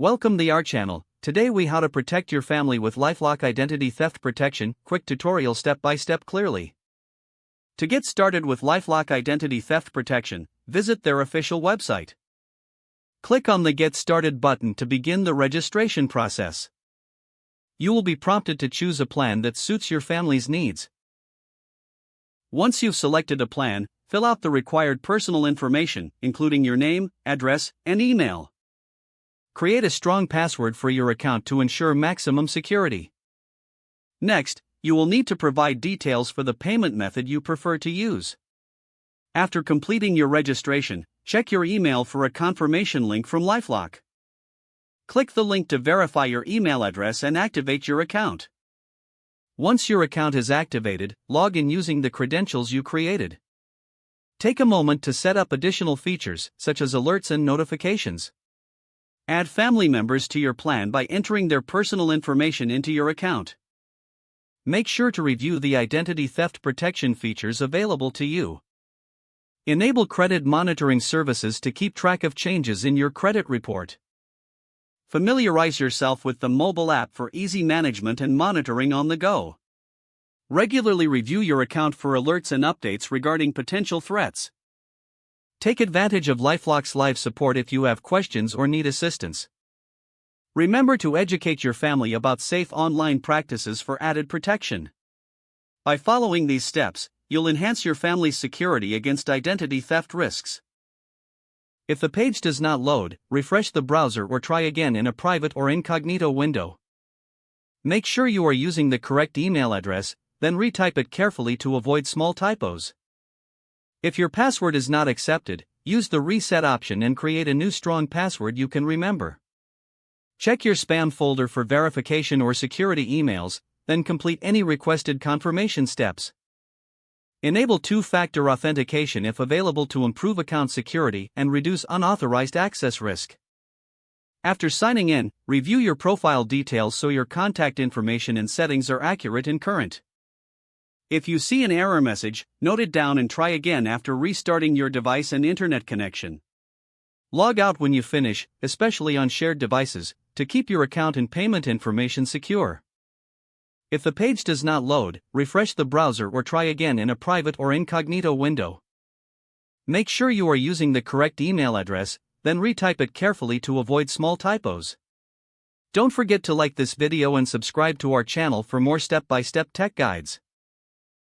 Welcome to our channel. Today we how to protect your family with LifeLock identity theft protection, quick tutorial step by step clearly. To get started with LifeLock identity theft protection, visit their official website. Click on the Get Started button to begin the registration process. You will be prompted to choose a plan that suits your family's needs. Once you've selected a plan, fill out the required personal information, including your name, address, and email. Create a strong password for your account to ensure maximum security. Next, you will need to provide details for the payment method you prefer to use. After completing your registration, check your email for a confirmation link from LifeLock. Click the link to verify your email address and activate your account. Once your account is activated, log in using the credentials you created. Take a moment to set up additional features, such as alerts and notifications. Add family members to your plan by entering their personal information into your account. Make sure to review the identity theft protection features available to you. Enable credit monitoring services to keep track of changes in your credit report. Familiarize yourself with the mobile app for easy management and monitoring on the go. Regularly review your account for alerts and updates regarding potential threats. Take advantage of LifeLock's live support if you have questions or need assistance. Remember to educate your family about safe online practices for added protection. By following these steps, you'll enhance your family's security against identity theft risks. If the page does not load, refresh the browser or try again in a private or incognito window. Make sure you are using the correct email address, then retype it carefully to avoid small typos. If your password is not accepted, use the reset option and create a new strong password you can remember. Check your spam folder for verification or security emails, then complete any requested confirmation steps. Enable two-factor authentication if available to improve account security and reduce unauthorized access risk. After signing in, review your profile details so your contact information and settings are accurate and current. If you see an error message, note it down and try again after restarting your device and internet connection. Log out when you finish, especially on shared devices, to keep your account and payment information secure. If the page does not load, refresh the browser or try again in a private or incognito window. Make sure you are using the correct email address, then retype it carefully to avoid small typos. Don't forget to like this video and subscribe to our channel for more step-by-step tech guides.